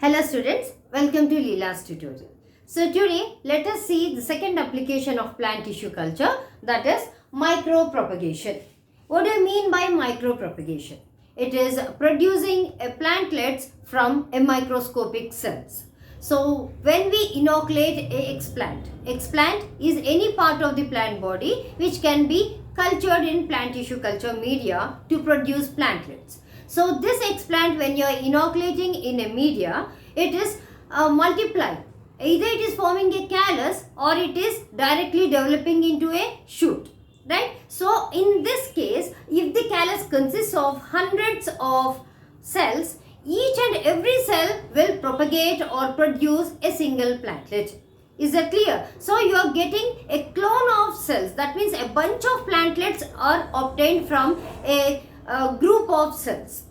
Hello students, welcome to LEELA'S tutorial. So today let us see the second application of plant tissue culture, that is micropropagation. What do you mean by micropropagation? It is producing plantlets from a microscopic cells. So when we inoculate a explant is any part of the plant body which can be cultured in plant tissue culture media to produce plantlets. So this explant, when you are inoculating in a media, it is multiplying. Either it is forming a callus or it is directly developing into a shoot. Right? So in this case, if the callus consists of hundreds of cells, each and every cell will propagate or produce a single plantlet. Is that clear? So you are getting a clone of cells. That means a bunch of plantlets are obtained from a group of cells.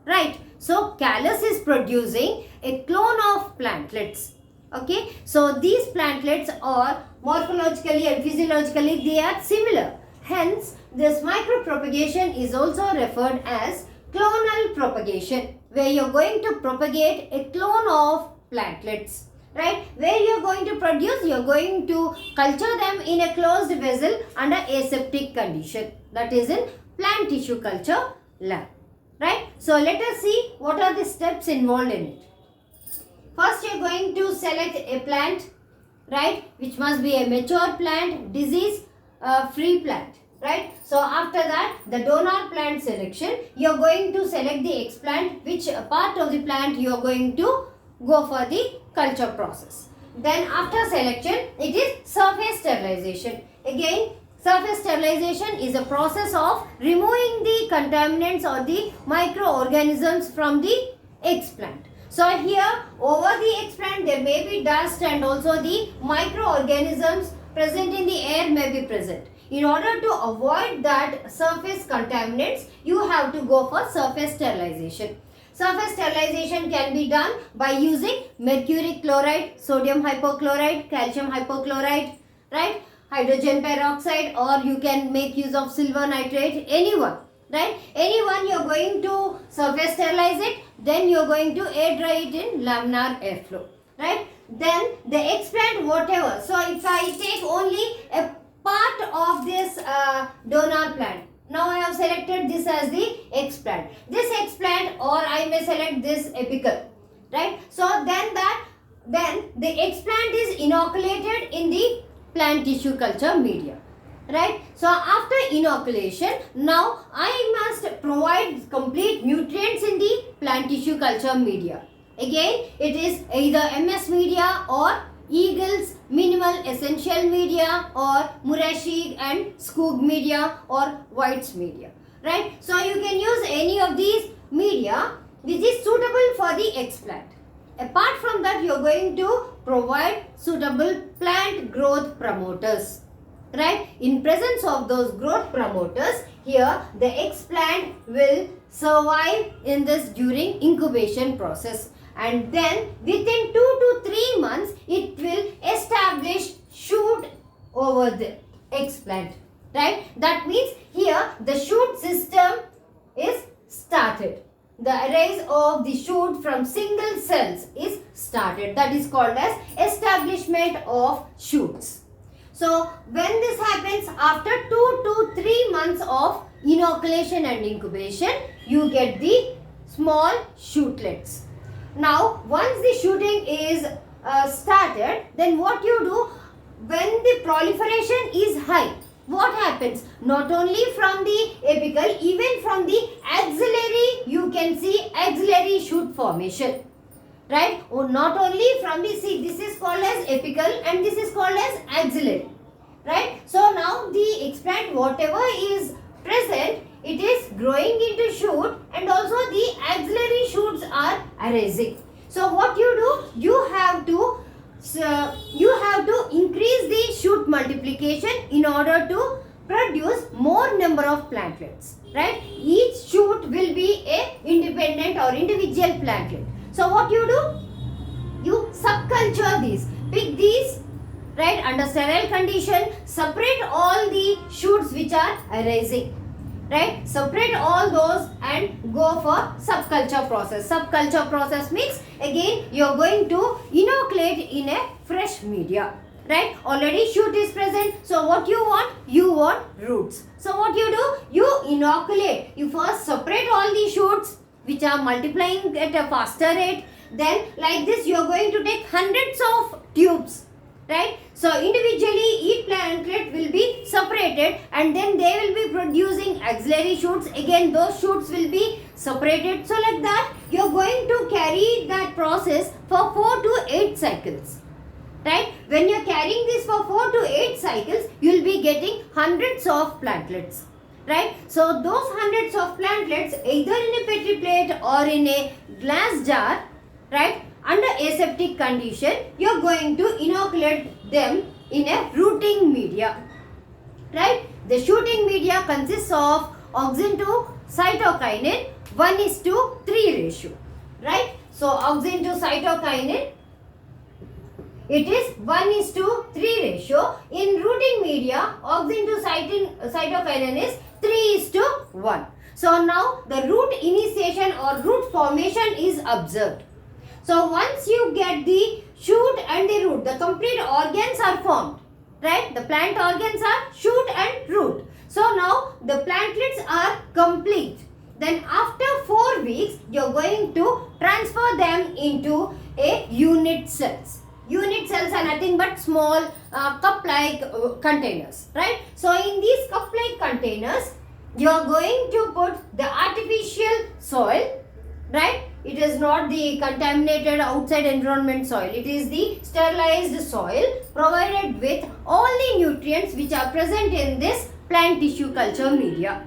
Right? So callus is producing a clone of plantlets. Okay? So these plantlets are morphologically and physiologically they are similar. Hence, this micropropagation is also referred as clonal propagation, where you are going to propagate a clone of plantlets. Right? Where you are going to produce, you are going to culture them in a closed vessel under aseptic condition. That is in plant tissue culture lab. Right? So let us see what are the steps involved in it. First you are going to select a plant, right, which must be a mature plant, disease free plant. Right? So after that, the donor plant selection, you are going to select the explant, which part of the plant you are going to go for the culture process. Then after selection, it is surface sterilization. Again, surface sterilization is a process of removing the contaminants or the microorganisms from the explant. So here over the explant there may be dust and also the microorganisms present in the air may be present. In order to avoid that surface contaminants, you have to go for surface sterilization. Surface sterilization can be done by using mercury chloride, sodium hypochlorite, calcium hypochlorite, right? Hydrogen peroxide, or you can make use of silver nitrate, anyone, right? Anyone you are going to surface sterilize it, then you are going to air dry it in laminar airflow, right? Then the explant whatever. So if I take only a part of this donor plant, now I have selected this as the explant. This explant, or I may select this apical, right? So then the explant is inoculated in the plant tissue culture media. Right? So after inoculation, now I must provide complete nutrients in the plant tissue culture media. Again, it is either MS media or Eagle's minimal essential media or Murashig and Skoog media or White's media. Right? So you can use any of these media which is suitable for the explant. Apart from that, you are going to provide suitable plant growth promoters. Right? In presence of those growth promoters, here the explant will survive in this during incubation process. And then within 2 to 3 months, it will establish shoot over the explant. Right? That means here the shoot system is started. The arise of the shoot from single cells is started. That is called as establishment of shoots. So when this happens, after 2 to 3 months of inoculation and incubation, you get the small shootlets. Now once the shooting is started, then what you do, when the proliferation is high, what happens? Not only from the apical, even from the axillary, you can see axillary shoot formation. Right? Or not only from the, see, this is called as apical and this is called as axillary. Right? So now the explant whatever is present, it is growing into shoot and also the axillary shoots are arising. So what you do, you have to increase the shoot multiplication in order to produce more number of plantlets. Right? Each shoot will be a independent or individual plantlet. So what you do? You subculture these, pick these, right, under sterile condition, separate all the shoots which are arising. right? Separate all those and go for subculture process. Subculture process means again you are going to inoculate in a fresh media, right? Already shoot is present, so what you want? You want roots. So what you do? You inoculate. You first separate all the shoots which are multiplying at a faster rate. Then like this you are going to take hundreds of tubes, right? So individually each plantlet will be separated and then they will be producing auxiliary shoots. Again those shoots will be separated. So like that you are going to carry that process for 4 to 8 cycles. Right? When you are carrying this for 4 to 8 cycles, you will be getting hundreds of plantlets. Right? So those hundreds of plantlets either in a petri plate or in a glass jar, right? Under aseptic condition, you are going to inoculate them in a rooting media. Right? The shooting media consists of auxin to cytokinin 1:3 ratio. Right? So auxin to cytokinin, it is 1:3 ratio. In rooting media, auxin to cytokinin is 3:1. So now the root initiation or root formation is observed. So once you get the shoot and the root, the complete organs are formed. Right? The plant organs are shoot and root. So now the plantlets are complete. Then after 4 weeks, you are going to transfer them into a unit cells. Unit cells are nothing but small cup-like containers, right? So in these cup-like containers, you are going to put the artificial soil, right? It is not the contaminated outside environment soil. It is the sterilized soil provided with all the nutrients which are present in this plant tissue culture media,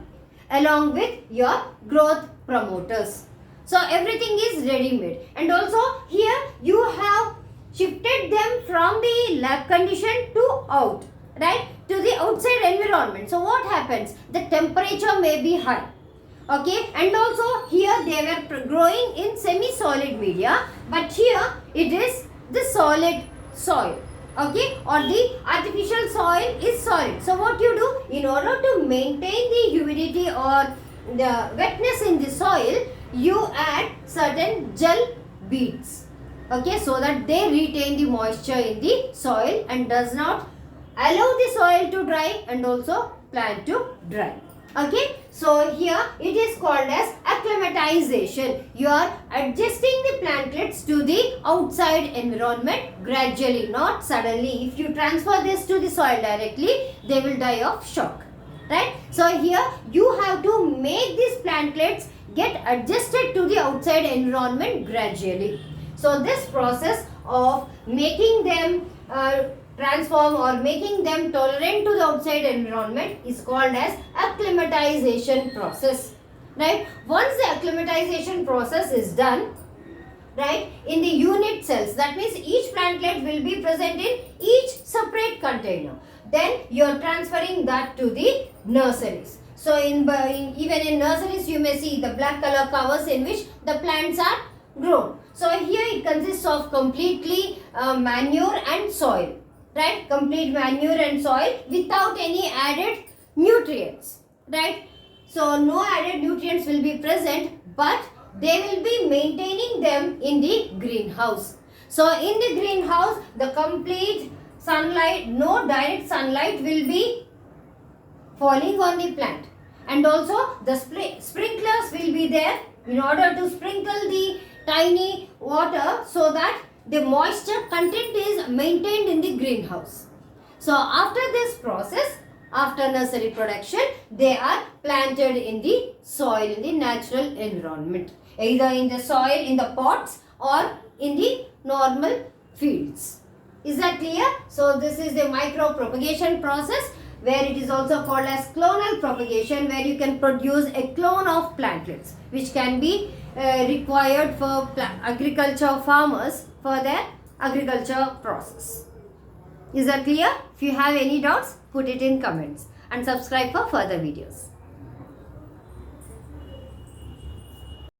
along with your growth promoters. So everything is ready-made. And also here you have shifted them from the lab condition to out, right, to the outside environment. So what happens? The temperature may be high, okay, and also here they were growing in semi-solid media, but here it is the solid soil, okay, or the artificial soil is solid. So what you do? In order to maintain the humidity or the wetness in the soil, you add certain gel beads. Okay, so that they retain the moisture in the soil and does not allow the soil to dry and also plant to dry. Okay, so here it is called as acclimatization. You are adjusting the plantlets to the outside environment gradually, not suddenly. If you transfer this to the soil directly, they will die of shock. Right? So here you have to make these plantlets get adjusted to the outside environment gradually. So this process of making them transform or making them tolerant to the outside environment is called as acclimatization process. Right? Once the acclimatization process is done, right, in the unit cells, that means each plantlet will be present in each separate container. Then you are transferring that to the nurseries. So even in nurseries you may see the black color covers in which the plants are grown. So here it consists of completely manure and soil, right? Complete manure and soil without any added nutrients, right? So no added nutrients will be present, but they will be maintaining them in the greenhouse. So in the greenhouse, the complete sunlight, no direct sunlight will be falling on the plant, and also the sprinklers will be there in order to sprinkle the tiny water so that the moisture content is maintained in the greenhouse. So after this process, after nursery production, they are planted in the soil, in the natural environment, either in the soil, in the pots, or in the normal fields. Is that clear? So this is the micropropagation process, where it is also called as clonal propagation, where you can produce a clone of plantlets which can be required for agriculture farmers for their agriculture process. Is that clear? If you have any doubts, put it in comments and subscribe for further videos.